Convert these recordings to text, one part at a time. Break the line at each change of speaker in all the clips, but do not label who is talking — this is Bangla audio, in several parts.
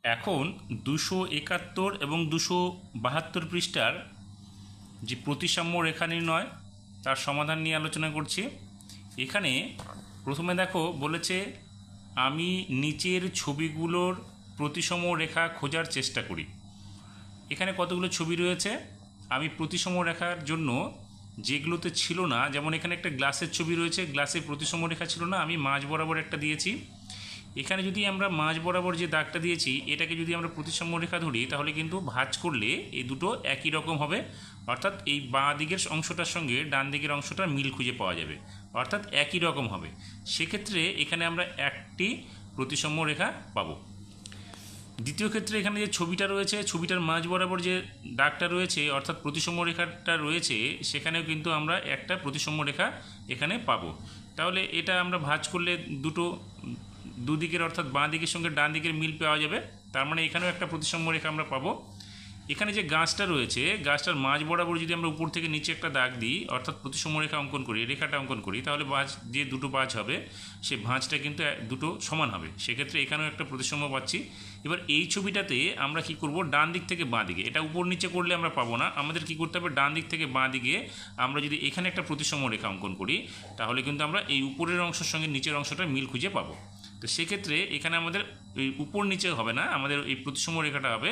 এখন 271 এবং 272 পৃষ্ঠার যে প্রতিসাম্য রেখা নির্ণয় তার সমাধান নিয়ে আলোচনা করছি। এখানে প্রথমে দেখো বলেছে আমি নিচের ছবিগুলোর প্রতিসম রেখা খোঁজার চেষ্টা করি। এখানে কতগুলো ছবি রয়েছে, আমি প্রতিসম রেখার জন্য যেগুলোতে ছিল না, যেমন এখানে একটা গ্লাসের ছবি রয়েছে, গ্লাসের প্রতিসম রেখা ছিল না, আমি মাঝ বরাবর একটা দিয়েছি। এখানে যদি আমরা মাঝ বরাবর যে দাগটা দিয়েছি এটাকে যদি আমরা প্রতিসাম্য রেখা ধরি তাহলে কিন্তু ভাঁজ করলে এই দুটো একই রকম হবে, অর্থাৎ এই বাঁ দিকের অংশটার সঙ্গে ডান দিকের অংশটার মিল খুঁজে পাওয়া যাবে, অর্থাৎ একই রকম হবে। সেক্ষেত্রে এখানে আমরা একটি প্রতিসাম্য রেখা পাবো। দ্বিতীয় ক্ষেত্রে এখানে যে ছবিটা রয়েছে, ছবিটার মাঝ বরাবর যে দাগটা রয়েছে অর্থাৎ প্রতিসাম্য রেখাটা রয়েছে, সেখানেও কিন্তু আমরা একটা প্রতিসাম্য রেখা এখানে পাবো। তাহলে এটা আমরা ভাঁজ করলে দুদিকের অর্থাৎ বাঁ দিকের সঙ্গে ডান দিকের মিল পাওয়া যাবে, তার মানে এখানেও একটা প্রতিসাম্য রেখা আমরা পাবো। এখানে যে গাছটা রয়েছে, গাছটার মাঝ বরাবর যদি আমরা উপর থেকে নিচে একটা দাগ দিই অর্থাৎ প্রতিসাম্য রেখা অঙ্কন করি, রেখাটা অঙ্কন করি, তাহলে ভাঁজ যে দুটো ভাঁজ হবে সে ভাঁজটা কিন্তু দুটো সমান হবে। সেক্ষেত্রে এখানেও একটা প্রতিসাম্য পাচ্ছি। এবার এই ছবিটাতে আমরা কি করব, ডান দিক থেকে বাঁ দিকে, এটা উপর নিচে করলে আমরা পাবো না, আমাদের কি করতে হবে, ডান দিক থেকে বাঁ দিকে আমরা যদি এখানে একটা প্রতিসাম্য রেখা অঙ্কন করি তাহলে কিন্তু আমরা এই উপরের অংশের সঙ্গে নিচের অংশটা মিল খুঁজে পাবো। তো সেক্ষেত্রে এখানে আমাদের এই উপর নিচে হবে না, আমাদের এই প্রতিসাম্য রেখাটা হবে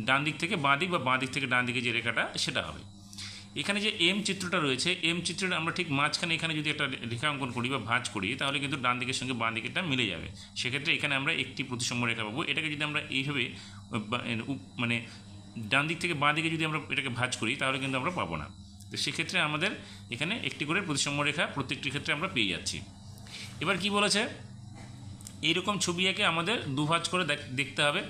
ডান দিক থেকে বাঁ দিক বা বাঁ দিক থেকে ডান দিকে যে রেখাটা সেটা হবে। এখানে যে এম চিত্রটা রয়েছে, এম চিত্রটা আমরা ঠিক মাঝখানে এখানে যদি একটা রেখা অঙ্কন করি বা ভাঁজ করি তাহলে কিন্তু ডান দিকের সঙ্গে বাঁ দিকেরটা মিলে যাবে। সেক্ষেত্রে এখানে আমরা একটি প্রতিসাম্য রেখা পাবো। এটাকে যদি আমরা এইভাবে মানে ডান দিক থেকে বাঁ দিকে যদি আমরা এটাকে ভাঁজ করি তাহলে কিন্তু আমরা পাবো না। তো সেক্ষেত্রে আমাদের এখানে একটি করে প্রতিসাম্য রেখা প্রত্যেকটি ক্ষেত্রে আমরা পেয়ে যাচ্ছি। এবার কি বলেছে, এইরকম ছবি এঁকে আমাদের দুভাঁজ করে দেখতে হবে,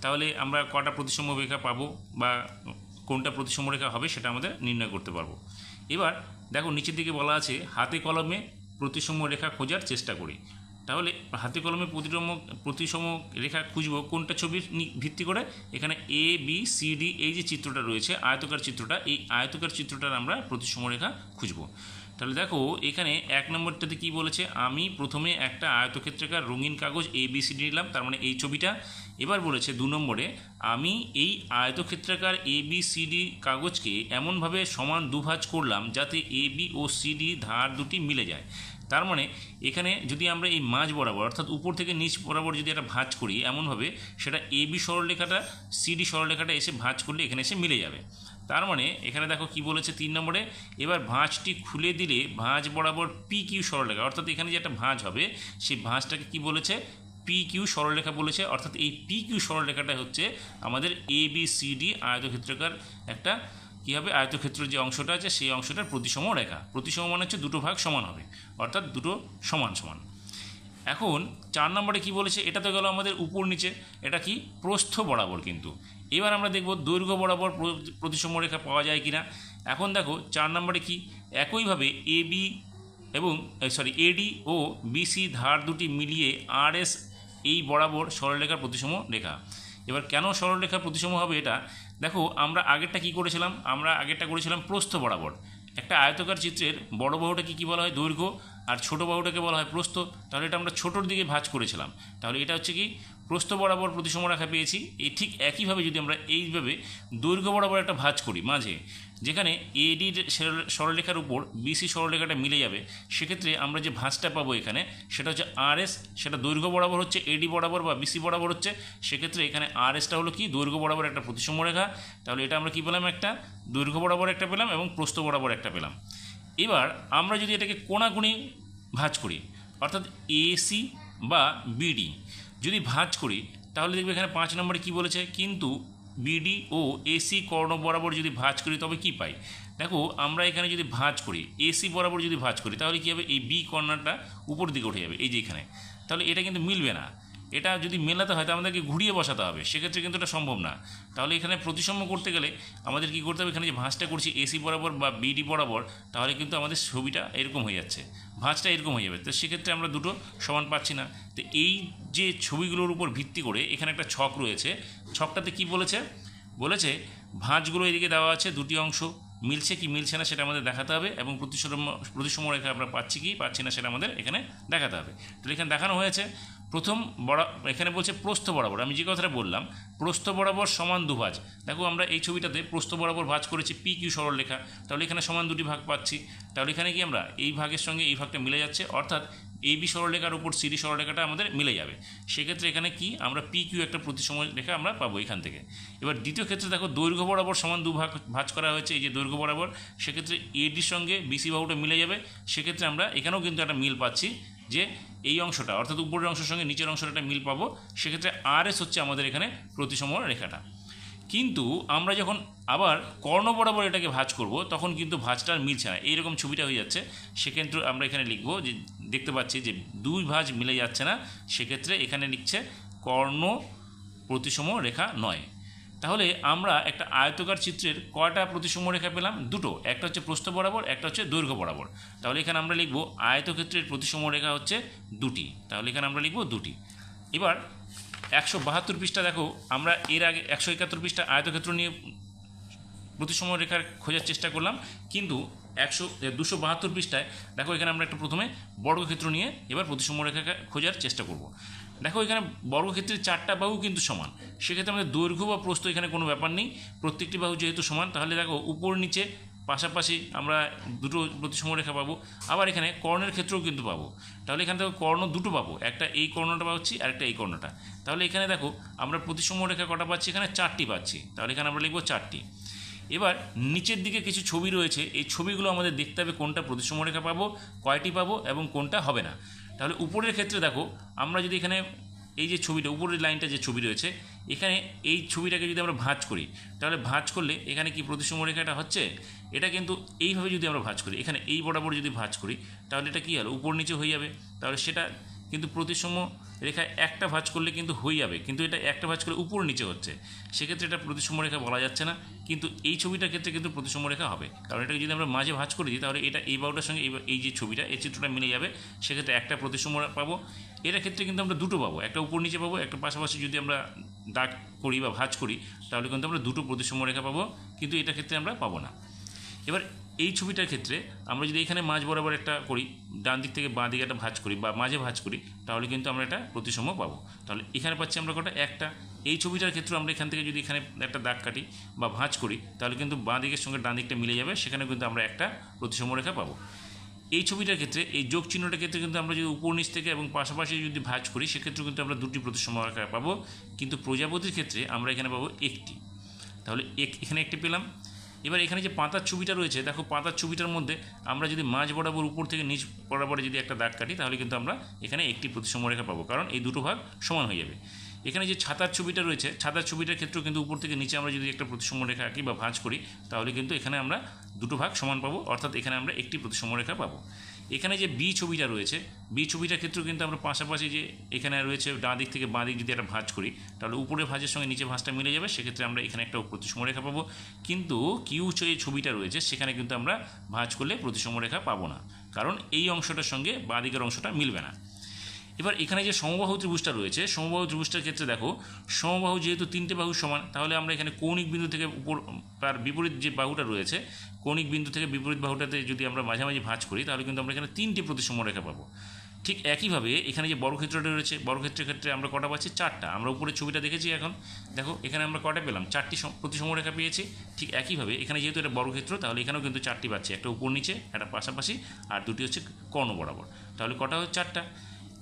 তাহলে আমরা কটা প্রতিসাম্য রেখা পাবো বা কোনটা প্রতিসাম্য রেখা হবে সেটা আমাদের নির্ণয় করতে পারবো। এবার দেখো নিচের দিকে বলা আছে হাতে কলমে প্রতিসাম্য রেখা খোঁজার চেষ্টা করি। তাহলে হাতে কলমে প্রতিসম রেখা খুঁজবো কোনটা ছবির ভিত্তি করে, এখানে এ বি সি ডি এই যে চিত্রটা রয়েছে আয়তকার চিত্রটা, এই আয়তকার চিত্রটার আমরা প্রতিসম রেখা খুঁজবো। তাহলে দেখো এখানে এক নম্বরটাতে কি বলেছে, আমি প্রথমে একটা আয়তক্ষেত্রাকার রঙিন কাগজ এ বি সি ডি নিলাম, তার মানে এই ছবিটা। এবার বলেছে দু নম্বরে আমি এই আয়তক্ষেত্রাকার এ বি সি ডি কাগজকে এমনভাবে সমান দুভাঁজ করলাম যাতে A B O C D ধার দুটি মিলে যায়। তার মানে এখানে যদি আমরা এই মাঝ বরাবর অর্থাৎ উপর থেকে নিচ বরাবর যদি একটা ভাঁজ করি এমনভাবে সেটা এ বি সরলরেখাটা সি ডি সরলরেখাটা এসে ভাঁজ করলে এখানে এসে মিলে যাবে। তার মানে এখানে দেখো কি বলেছে 3 নম্বরে, এবার ভাঁজটি খুলে দিলে ভাঁজ বরাবর পি কিউ সরলরেখা, অর্থাৎ এখানে যে একটা ভাঁজ হবে সেই ভাঁজটাকে কি বলেছে, পি কিউ সরলরেখা বলেছে, অর্থাৎ এই পি কিউ সরলরেখাটা হচ্ছে আমাদের এ বি সি ডি আয়তক্ষেত্রাকার একটা কী হবে, আয়তক্ষেত্রের যে অংশটা আছে সেই অংশটার প্রতিসম রেখা। প্রতিসম মানে হচ্ছে দুটো ভাগ সমান হবে, অর্থাৎ দুটো সমান সমান। এখন 4 নম্বরে কি বলেছে, এটা তো গেল আমাদের উপর নিচে, এটা কি প্রস্থ বরাবর। কিন্তু এবার আমরা দেখব দৈর্ঘ্য বরাবর প্রতিসম রেখা পাওয়া যায় কিনা। এখন দেখো 4 নম্বরে কি, একইভাবে এ বি এবং এডি ও বিসি ধার দুটি মিলিয়ে আর এস এই বরাবর সরলরেখার প্রতিসম রেখা। এবার কেন সরলরেখার প্রতিসম হবে এটা দেখো, আমরা আগেরটা কি করেছিলাম, আমরা আগেরটা করেছিলাম প্রস্থ বরাবর। একটা আয়তকার চিত্রের বড় বাহুটাকে কী বলা হয়, দৈর্ঘ্য, আর ছোট বাহুটাকে বলা হয় প্রস্থ। তাহলে এটা আমরা ছোটোর দিকে ভাঁজ করেছিলাম, তাহলে এটা হচ্ছে কি প্রস্থ বরাবর প্রতিসম রেখা পেয়েছি। এই ঠিক একইভাবে যদি আমরা এইভাবে দৈর্ঘ্য বরাবর একটা ভাঁজ করি মাঝে, যেখানে এডির সরলরেখার উপর বিসি সরলরেখাটা মিলে যাবে, সেক্ষেত্রে আমরা যে ভাঁজটা পাবো এখানে সেটা হচ্ছে আর এস, সেটা দৈর্ঘ্য বরাবর হচ্ছে এডি বরাবর বা বিসি বরাবর হচ্ছে। সেক্ষেত্রে এখানে আর এসটা হলো কি দৈর্ঘ্য বরাবর একটা প্রতিসম রেখা। তাহলে এটা আমরা কী পেলাম, একটা দৈর্ঘ্য বরাবর একটা পেলাম এবং প্রস্থ বরাবর একটা পেলাম। এবার আমরা যদি এটাকে কোণাকুণি ভাঁজ করি, অর্থাৎ এসি বা বিডি যদি ভাঁজ করি তাহলে দেখবে এখানে 5 নম্বরে কী বলেছে, কিন্তু বিডি ও এসি কর্ণ বরাবর যদি ভাঁজ করি তবে কি পাই। দেখো আমরা এখানে যদি ভাঁজ করি এসি বরাবর যদি ভাঁজ করি তাহলে কী হবে, এই বি কর্নারটা উপর দিকে উঠে যাবে এই যে এখানে, তাহলে এটা কিন্তু মিলবে না। এটা যদি মেলাতে হয় তো আমাদেরকে ঘুরিয়ে বসাতে হবে, সেক্ষেত্রে কিন্তু এটা সম্ভব না। তাহলে এখানে প্রতিসাম্য করতে গেলে আমাদের কী করতে হবে, এখানে যে ভাঁজটা করছি এসি বরাবর বা বিডি বরাবর, তাহলে কিন্তু আমাদের ছবিটা এরকম হয়ে যাচ্ছে, ভাঁজটা এরকম হয়ে যাবে। তো সেক্ষেত্রে আমরা দুটো সমান পাচ্ছি না। তো এই যে ছবিগুলোর উপর ভিত্তি করে এখানে একটা ছক রয়েছে, ছকটাতে কি বলেছে, বলেছে ভাঁজগুলো এদিকে দেওয়া আছে দুটি অংশ, মিলছে কি মিলছে না সেটা আমাদের দেখাতে হবে, এবং প্রতিসম রেখা আমরা পাচ্ছি কি পাচ্ছি না সেটা আমাদের এখানে দেখাতে হবে। তো এখানে দেখানো হয়েছে প্রথম এখানে বলছে প্রস্থ বরাবর, আমি যে কথাটা বললাম প্রস্থ বরাবর সমান দুভাজ। দেখো আমরা এই ছবিটাতে প্রস্থ বরাবর ভাঁজ করেছি পি কিউ সরলরেখা, তাহলে এখানে সমান দুটি ভাগ পাচ্ছি। তাহলে এখানে কি আমরা এই ভাগের সঙ্গে এই ভাগটা মিলে যাচ্ছে, অর্থাৎ এই বি সরলরেখার উপর সিডি সরলরেখাটা আমাদের মিলে যাবে। সেক্ষেত্রে এখানে কি আমরা পি কিউ একটা প্রতিসম রেখা আমরা পাবো এখান থেকে। এবার দ্বিতীয় ক্ষেত্রে দেখো দৈর্ঘ্য বরাবর সমান ভাঁজ করা হয়েছে, এই যে দৈর্ঘ্য বরাবর, সেক্ষেত্রে এডির সঙ্গে বিসি বাহুটা মিলে যাবে। সেক্ষেত্রে আমরা এখানেও কিন্তু একটা মিল পাচ্ছি যে এই অংশটা অর্থাৎ উপরের অংশের সঙ্গে নিচের অংশটা একটা মিল পাবো। সেক্ষেত্রে আর এস হচ্ছে আমাদের এখানে প্রতিসম রেখাটা। কিন্তু আমরা যখন আবার কর্ণ বরাবর এটাকে ভাঁজ করব তখন কিন্তু ভাঁজটা আর মিলছে না, এইরকম ছবিটা হয়ে যাচ্ছে। সেক্ষেত্রে আমরা এখানে লিখব যে দেখতে পাচ্ছি যে দুই ভাঁজ মিলে যাচ্ছে না, সেক্ষেত্রে এখানে লিখছে কর্ণ প্রতিসম রেখা নয়। তাহলে আমরা একটা আয়তকার চিত্রের কয়টা প্রতিসম রেখা পেলাম? দুটো, একটা হচ্ছে প্রস্থ বরাবর, একটা হচ্ছে দৈর্ঘ্য বরাবর। তাহলে এখানে আমরা লিখব আয়তক্ষেত্রের প্রতিসম রেখা হচ্ছে দুটি, তাহলে এখানে আমরা লিখব দুটি। এবার 172 পৃষ্ঠা দেখো, আমরা এর আগে 171 পৃষ্ঠা আয়তক্ষেত্র নিয়ে প্রতিসম রেখার খোঁজার চেষ্টা করলাম, কিন্তু 272 পৃষ্ঠায় দেখো এখানে আমরা একটা প্রথমে বর্গক্ষেত্র নিয়ে এবার প্রতিসম রেখা খোঁজার চেষ্টা করব। দেখো এখানে বর্গক্ষেত্রের 4টা বাহু কিন্তু সমান, সেক্ষেত্রে আমাদের দৈর্ঘ্য বা প্রস্থ এখানে কোনো ব্যাপার নেই, প্রত্যেকটি বাহু যেহেতু সমান, তাহলে দেখো উপর নিচে পাশাপাশি আমরা দুটো প্রতিসম রেখা পাবো। আবার এখানে কর্ণের ক্ষেত্রেও কিন্তু পাবো, তাহলে এখানে দেখো কর্ণ দুটো পাবো, একটা এই কর্ণটা পাচ্ছি আর একটা এই কর্ণটা। তাহলে এখানে দেখো আমরা প্রতিসম রেখা কটা পাচ্ছি? এখানে 4টি পাচ্ছি, তাহলে এখানে আমরা লিখবো 4টি। এবার নিচের দিকে কিছু ছবি রয়েছে, এই ছবিগুলো আমাদের দেখতে হবে কোনটা প্রতিসম রেখা পাবো, কয়টি পাবো এবং কোনটা হবে না। তাহলে উপরের ক্ষেত্রে দেখো আমরা যদি এখানে এই যে ছবিটা উপরের লাইনটা যে ছবি রয়েছে, এখানে এই ছবিটাকে যদি আমরা ভাঁজ করি, তাহলে ভাঁজ করলে এখানে কি প্রতিসম রেখাটা হচ্ছে? এটা কিন্তু এইভাবে যদি আমরা ভাঁজ করি, এখানে এই বরাবর যদি ভাঁজ করি, তাহলে এটা কী হলো? উপর নিচে হয়ে যাবে। তাহলে সেটা কিন্তু প্রতিসম রেখায় একটা ভাঁজ করলে কিন্তু হয়ে যাবে, কিন্তু এটা একটা ভাঁজ করলে উপর নিচে হচ্ছে, সেক্ষেত্রে এটা প্রতিসম রেখা বলা যাচ্ছে না। কিন্তু এই ছবিটার ক্ষেত্রে কিন্তু প্রতিসম রেখা হবে, কারণ এটাকে যদি আমরা মাঝে ভাঁজ করে দিই, তাহলে এটা এই বাহুটার সঙ্গে এই যে ছবিটা, এই চিত্রটা মিলে যাবে, সেক্ষেত্রে একটা প্রতিসম পাবো। এটার ক্ষেত্রে কিন্তু আমরা দুটো পাবো, একটা উপর নিচে পাবো, একটা পাশাপাশি যদি আমরা দাগ করি বা ভাঁজ করি, তাহলে কিন্তু আমরা দুটো প্রতিসম রেখা পাবো, কিন্তু এটার ক্ষেত্রে আমরা পাবো না। এবার এই ছবিটার ক্ষেত্রে আমরা যদি এখানে মাঝ বরাবর একটা করি, ডান দিক থেকে বাঁ দিকে একটা ভাঁজ করি বা মাঝে ভাঁজ করি, তাহলে কিন্তু আমরা এটা প্রতিসম পাবো। তাহলে এখানে পাচ্ছি আমরা কটা? একটা। এই ছবিটার ক্ষেত্রে আমরা এখান থেকে যদি এখানে একটা দাগ কাটি বা ভাঁজ করি, তাহলে কিন্তু বাঁ দিকের সঙ্গে ডান দিকটা মিলে যাবে, সেখানে কিন্তু আমরা একটা প্রতিসম রেখা পাবো। এই ছবিটার ক্ষেত্রে এই যোগ চিহ্নটার ক্ষেত্রে কিন্তু আমরা যদি উপর নিচ থেকে এবং পাশাপাশি যদি ভাঁজ করি, সেক্ষেত্রে কিন্তু আমরা দুটি প্রতিসম রেখা পাবো, কিন্তু প্রজাপতির ক্ষেত্রে আমরা এখানে পাবো একটি। তাহলে এখানে একটি পেলাম। এবার এখানে যে পাতার ছবিটা রয়েছে, দেখো পাতার ছবিটার মধ্যে আমরা যদি মাঝ বরাবর উপর থেকে নিচ বরাবর যদি একটা দাগ কাটি, তাহলে কিন্তু আমরা এখানে একটি প্রতিসম রেখা পাবো, কারণ এই দুটো ভাগ সমান হয়ে যাবে। এখানে যে ছাতার ছবিটা রয়েছে, ছাতার ছবিটার ক্ষেত্রেও কিন্তু উপর থেকে নিচে আমরা যদি একটা প্রতিসম রেখা আঁকি বা ভাঁজ করি, তাহলে কিন্তু এখানে আমরা দুটো ভাগ সমান পাবো, অর্থাৎ এখানে আমরা একটি প্রতিসম রেখা পাবো। এখানে যে বি ছবিটা রয়েছে, বি ছবিটার ক্ষেত্রেও কিন্তু আমরা পাশাপাশি যে এখানে রয়েছে ডান দিক থেকে বাঁ দিক যদি একটা ভাঁজ করি, তাহলে উপরের ভাঁজের সঙ্গে নিচে ভাঁজটা মিলে যাবে, সেক্ষেত্রে আমরা এখানে একটা প্রতিসম রেখা পাবো। কিন্তু কিউ যে ছবিটা রয়েছে, সেখানে কিন্তু আমরা ভাঁজ করলে প্রতিসম রেখা পাবো না, কারণ এই অংশটার সঙ্গে বাঁ দিকের অংশটা মিলবে না। এবার এখানে যে সমবাহু ত্রিভুজটা রয়েছে, সমবাহু ত্রিভুজটার ক্ষেত্রে দেখো সমবাহু যেহেতু তিনটে বাহু সমান, তাহলে আমরা এখানে কৌণিক বিন্দু থেকে উপর তার বিপরীত যে বাহুটা রয়েছে, কৌণিক বিন্দু থেকে বিপরীত বাহুটাতে যদি আমরা মাঝামাঝি ভাঁজ করি, তাহলে কিন্তু আমরা এখানে তিনটি প্রতিসম রেখা পাবো। ঠিক একইভাবে এখানে যে বর্গক্ষেত্রটা রয়েছে, বর্গক্ষেত্রের ক্ষেত্রে আমরা কটা পাচ্ছি? 4টা। আমরা উপরের ছবিটা দেখেছি, এখন দেখো এখানে আমরা কটা পেলাম? 4টি প্রতিসম রেখা পেয়েছি। ঠিক একইভাবে এখানে যেহেতু এটা বর্গক্ষেত্র, তাহলে এখানেও কিন্তু 4টি পাচ্ছি, একটা উপর নিচে, একটা পাশাপাশি, আর দুটি হচ্ছে কর্ণ বরাবর। তাহলে কটা হচ্ছে? 4টা।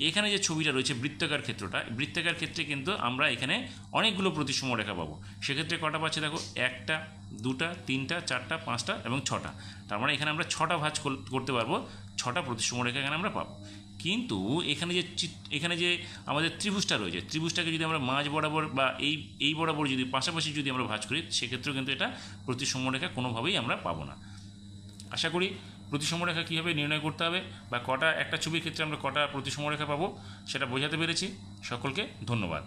এখানে যে ছবিটা রয়েছে বৃত্তাকার ক্ষেত্রটা, বৃত্তাকার ক্ষেত্রে কিন্তু আমরা এখানে অনেকগুলো প্রতিসম রেখা পাবো। সেক্ষেত্রে কটা পাচ্ছি? দেখো একটা, দুটা, তিনটা, চারটা, পাঁচটা এবং 6টা। তার মানে এখানে আমরা 6টা ভাঁজ করতে পারবো, 6টা প্রতিসম রেখা এখানে আমরা পাবো। কিন্তু এখানে যে আমাদের ত্রিভুজটা রয়েছে, ত্রিভুজটাকে যদি আমরা মাঝ বরাবর বা এই বরাবর যদি পাশাপাশি যদি আমরা ভাঁজ করি, সেক্ষেত্রেও কিন্তু এটা প্রতিসম রেখা কোনোভাবেই আমরা পাবো না। আশা করি প্রতিসম রেখা কীভাবে নির্ণয় করতে হবে বা কটা একটা ছবির ক্ষেত্রে আমরা কটা প্রতিসম রেখা পাবো সেটা বোঝাতে পেরেছি। সকলকে ধন্যবাদ।